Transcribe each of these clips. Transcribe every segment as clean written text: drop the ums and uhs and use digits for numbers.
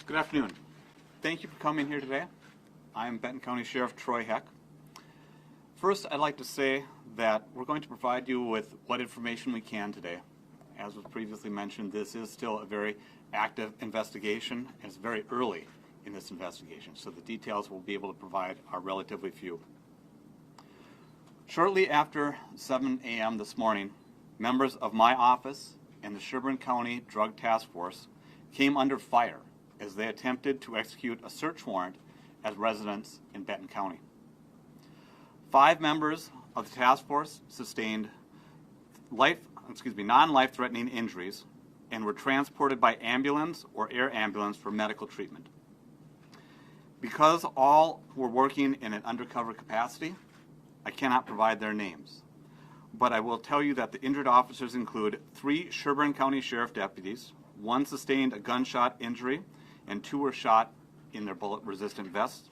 Good afternoon. Thank you for coming here today. I'm Benton County Sheriff Troy Heck. First, I'd like to say that we're going to provide you with what information we can today. As was previously mentioned, this is still a very active investigation, and it's very early in this investigation, so the details we'll be able to provide are relatively few. Shortly after 7 a.m. this morning, members of my office and the Sherburne County Drug Task Force came under fire as they attempted to execute a search warrant at residents in Benton County. 5 members of the task force sustained non-life-threatening injuries and were transported by ambulance or air ambulance for medical treatment. Because all were working in an undercover capacity, I cannot provide their names. But I will tell you that the injured officers include 3 Sherburne County Sheriff deputies, 1 sustained a gunshot injury, and 2 were shot in their bullet-resistant vests.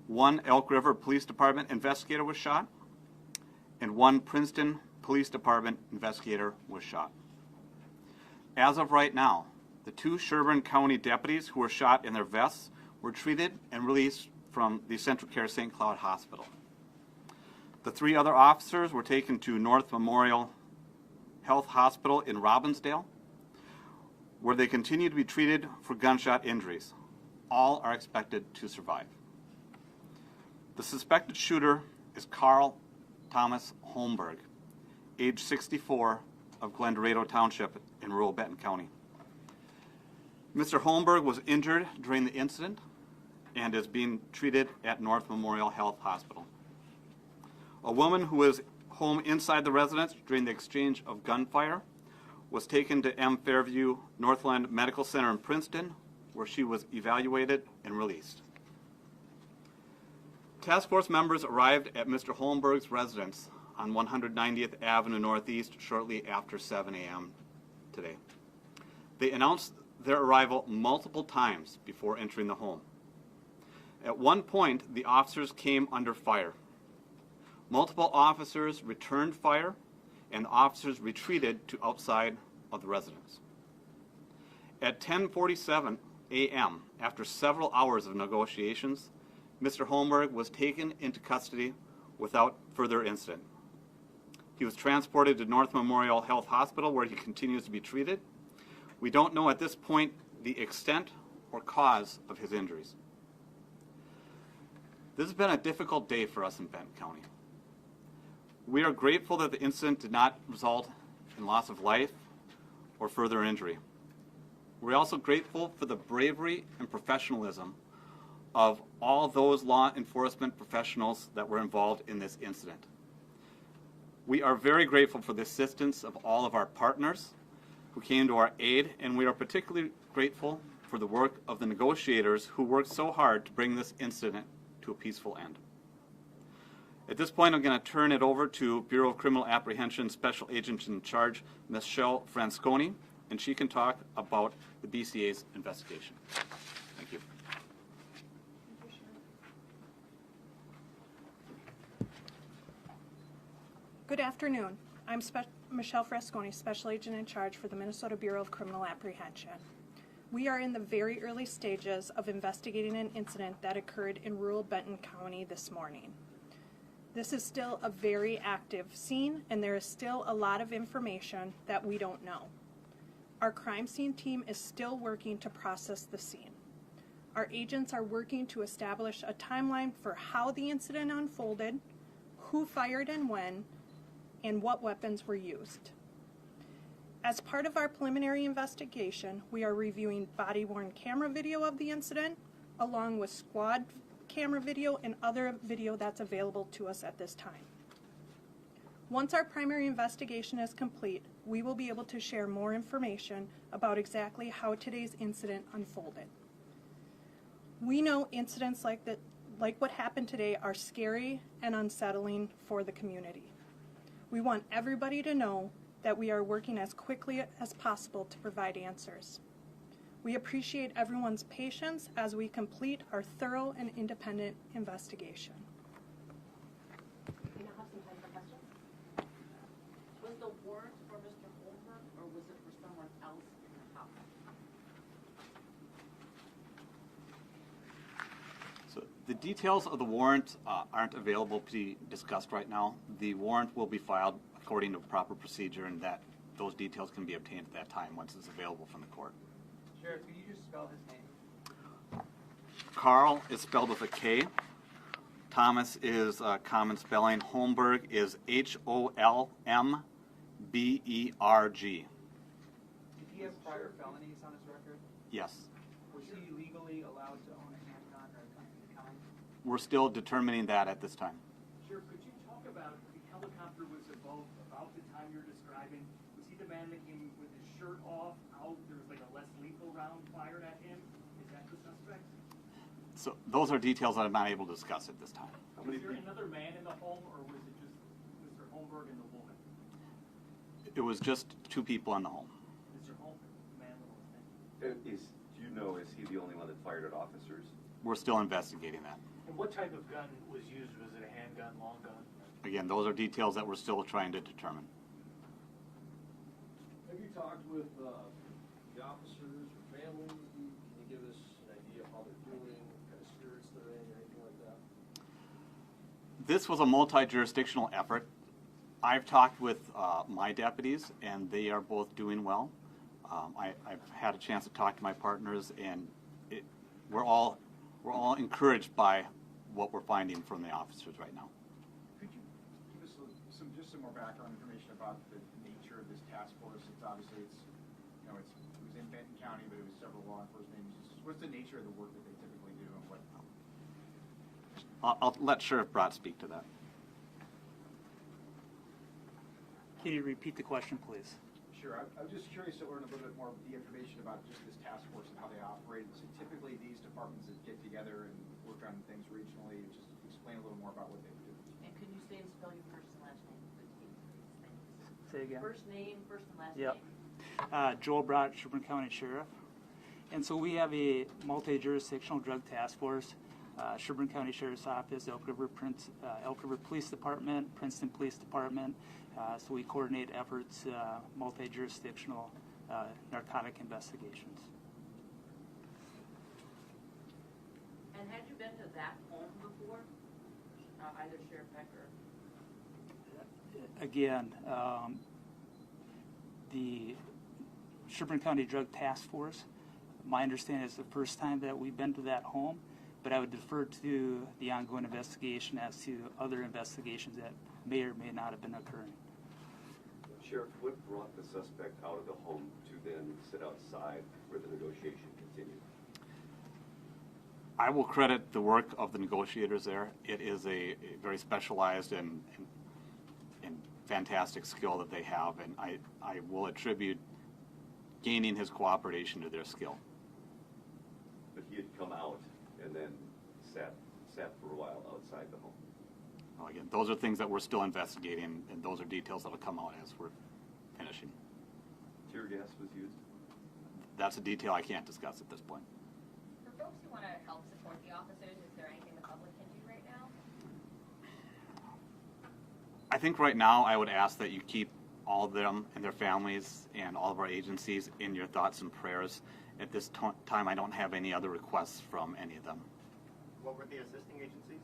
1 Elk River Police Department investigator was shot, and 1 Princeton Police Department investigator was shot. As of right now, the 2 Sherburne County deputies who were shot in their vests were treated and released from the Central Care St. Cloud Hospital. The 3 other officers were taken to North Memorial Health Hospital in Robbinsdale, where they continue to be treated for gunshot injuries. All are expected to survive. The suspected shooter is Carl Thomas Holmberg, age 64, of Glendorado Township in rural Benton County. Mr. Holmberg was injured during the incident and is being treated at North Memorial Health Hospital. A woman who was home inside the residence during the exchange of gunfire was taken to M. Fairview Northland Medical Center in Princeton, where she was evaluated and released. Task force members arrived at Mr. Holmberg's residence on 190th Avenue Northeast shortly after 7 a.m. today. They announced their arrival multiple times before entering the home. At one point, the officers came under fire. Multiple officers returned fire, and officers retreated to outside of the residence. At 10:47 a.m., after several hours of negotiations, Mr. Holmberg was taken into custody without further incident. He was transported to North Memorial Health Hospital, where he continues to be treated. We don't know at this point the extent or cause of his injuries. This has been a difficult day for us in Benton County. We are grateful that the incident did not result in loss of life or further injury. We're also grateful for the bravery and professionalism of all those law enforcement professionals that were involved in this incident. We are very grateful for the assistance of all of our partners who came to our aid, and we are particularly grateful for the work of the negotiators who worked so hard to bring this incident to a peaceful end. At this point, I'm going to turn it over to Bureau of Criminal Apprehension Special Agent in Charge, Michelle Frasconi, and she can talk about the BCA's investigation. Thank you. Good afternoon. I'm Michelle Frasconi, Special Agent in Charge for the Minnesota Bureau of Criminal Apprehension. We are in the very early stages of investigating an incident that occurred in rural Benton County this morning. This is still a very active scene, and there is still a lot of information that we don't know. Our crime scene team is still working to process the scene. Our agents are working to establish a timeline for how the incident unfolded, who fired and when, and what weapons were used. As part of our preliminary investigation, we are reviewing body-worn camera video of the incident, along with squad camera video and other video that's available to us at this time. Once our primary investigation is complete, we will be able to share more information about exactly how today's incident unfolded. We know incidents like what happened today are scary and unsettling for the community. We want everybody to know that we are working as quickly as possible to provide answers. We appreciate everyone's patience as we complete our thorough and independent investigation. We now have some time for questions. Was the warrant for Mr. Holmberg, or was it for someone else in the house? The details of the warrant aren't available to be discussed right now. The warrant will be filed according to proper procedure, and that those details can be obtained at that time once it's available from the court. Sheriff, could you just spell his name? Carl is spelled with a K. Thomas is common spelling. Holmberg is Holmberg. Did he have prior felonies on his record? Yes. Was he legally allowed to own a handgun or a gun? We're still determining that at this time. Sheriff, could you talk about the helicopter was about the time you're describing? Was he the man that came with his shirt off, out, there was like a less lethal round fired at him? Is that the suspect? So those are details that I'm not able to discuss at this time. Was there another man in the home, or was it just Mr. Holmberg and the woman? It was just two people in the home. Mr. Holmberg, the man, the woman. Do you know, is he the only one that fired at officers? We're still investigating that. And what type of gun was used? Was it a handgun, long gun? Again, those are details that we're still trying to determine. Have you talked with the officers or families? Can you give us an idea of how they're doing, what kind of spirits they're in, anything like that? This was a multi-jurisdictional effort. I've talked with my deputies, and they are both doing well. I've had a chance to talk to my partners, and we're all encouraged by what we're finding from the officers right now. Could you give us just some more background information about the nature of this task force? It's obviously it was in Benton County, but it was several law enforcement agencies. What's the nature of the work that they typically do, and what? I'll let Sheriff Brott speak to that. Can you repeat the question, please? Sure. I'm just curious to learn a little bit more of the information about just this task force and how they operate. So typically, these departments that get together and work on things regionally. Just explain a little more about what they do. And could you say and spell your first and last name, please? Say again. First name, first and last Yep. name. Joel Brott, Sherburne County Sheriff. And so we have a multi-jurisdictional drug task force. Sherburne County Sheriff's Office, Elk River Police Department, Princeton Police Department. So we coordinate efforts, multi-jurisdictional narcotic investigations. And had you been to that home before? Either Sheriff Peck or? Again, the Sherburne County Drug Task Force, my understanding is the first time that we've been to that home, but I would defer to the ongoing investigation as to other investigations that may or may not have been occurring. Sheriff, what brought the suspect out of the home to then sit outside where the negotiation continued? I will credit the work of the negotiators there. It is a very specialized and fantastic skill that they have, and I will attribute gaining his cooperation to their skill. But he had come out and then sat for a while outside the home. Well, again, those are things that we're still investigating, and those are details that will come out as we're finishing. Tear gas was used? That's a detail I can't discuss at this point. For folks who want to help support the officers, is there anything the public can do right now? I think right now I would ask that you keep all of them and their families and all of our agencies in your thoughts and prayers. At this time, I don't have any other requests from any of them. What were the assisting agencies?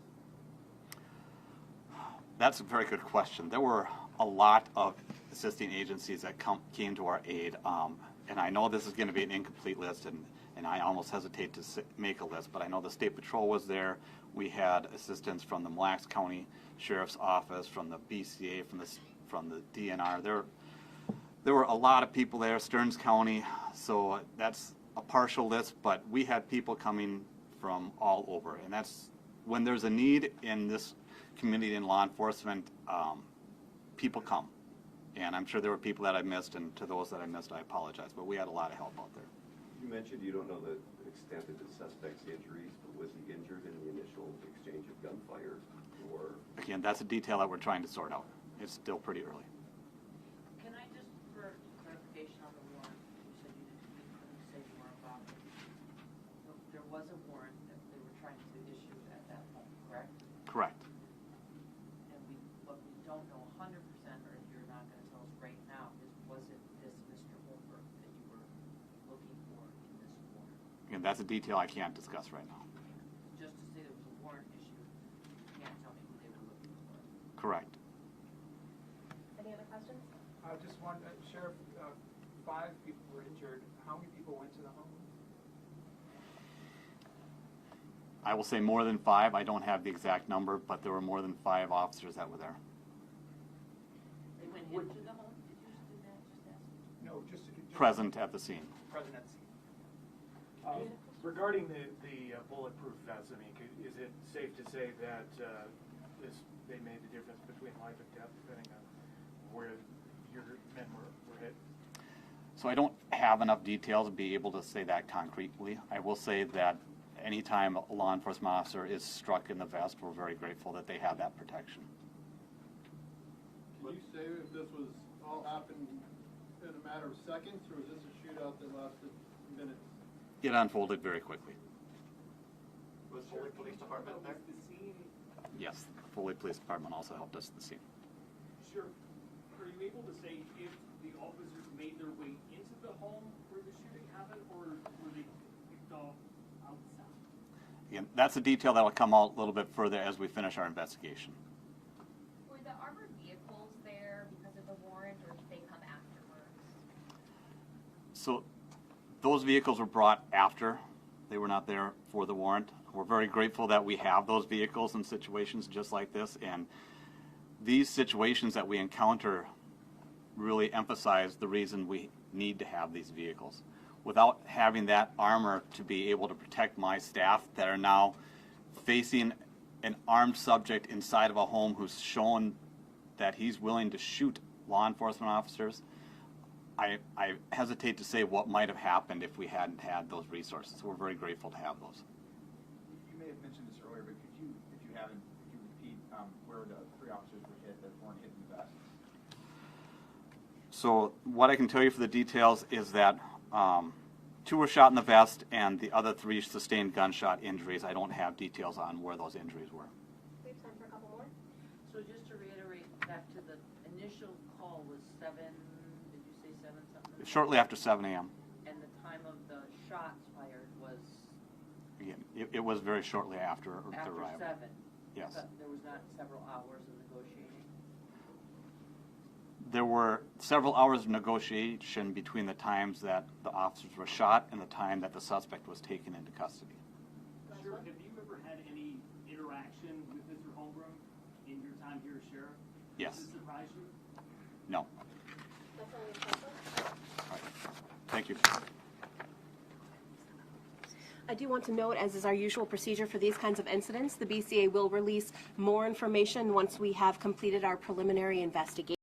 That's a very good question. There were a lot of assisting agencies that came to our aid, and I know this is going to be an incomplete list, and I almost hesitate to make a list, but I know the State Patrol was there. We had assistance from the Mille Lacs County Sheriff's Office, from the BCA, from the DNR. There were a lot of people there, Stearns County, so that's a partial list, but we had people coming from all over, and that's when there's a need in this community in law enforcement, people come. And I'm sure there were people that I missed, and to those that I missed, I apologize, but we had a lot of help out there. You mentioned you don't know the extent of the suspect's injuries, but was he injured in the initial exchange of gunfire, or? Again, that's a detail that we're trying to sort out. It's still pretty early. Can I just, for clarification on the warrant, you said you couldn't say more about it. There was a warrant that they were trying to issue at that home, correct? Correct. And what we don't know 100%, or you're not going to tell us right now, is was it this Mr. Holmberg that you were looking for in this warrant? Again, that's a detail I can't discuss right now. Just to say there was a warrant correct. Any other questions? Just one, Sheriff, 5 people were injured. How many people went to the home? I will say more than 5. I don't have the exact number, but there were more than 5 officers that were there. They went into the home? Did you just do that? Just ask. No, just Present at the scene. President. Regarding the bulletproof vests, I mean, is it safe to say that they made the difference between life and death depending on where your men were hit? So I don't have enough details to be able to say that concretely. I will say that anytime a law enforcement officer is struck in the vest, we're very grateful that they have that protection. Can you say if this was all happened in a matter of seconds, or was this a shootout that lasted minutes? It unfolded very quickly. Was Foley Police Department there? The scene, Yes, the Foley Police Department also helped us at the scene. sure, are you able to say if the officers made their way into the home where the shooting happened, or were they picked off outside? Again, that's a detail that will come out a little bit further as we finish our investigation. Were the armored vehicles there because of the warrant, or did they come afterwards? So those vehicles were brought after. They were not there for the warrant. We're very grateful that we have those vehicles in situations just like this, and these situations that we encounter really emphasize the reason we need to have these vehicles. Without having that armor to be able to protect my staff that are now facing an armed subject inside of a home who's shown that he's willing to shoot law enforcement officers, I hesitate to say what might have happened if we hadn't had those resources. We're very grateful to have those. You may have mentioned this earlier, but if you haven't, could you repeat where the 3 officers were hit that weren't hit in the vest? So what I can tell you for the details is that 2 were shot in the vest and the other 3 sustained gunshot injuries. I don't have details on where those injuries were. We have time for a couple more. So just to reiterate back to the initial call was 7, did you say 7 something? Shortly after 7 a.m. And the time of the shots fired was Again, it was very shortly after the after arrival. 7? Yes. But there was not several hours of negotiating? There were several hours of negotiation between the times that the officers were shot and the time that the suspect was taken into custody. Sure, have you ever had any interaction with Mr. Holmgren in your time here as sheriff? Yes. Does it surprise you? No. That's all we have time for. All right. Thank you. I do want to note, as is our usual procedure for these kinds of incidents, the BCA will release more information once we have completed our preliminary investigation.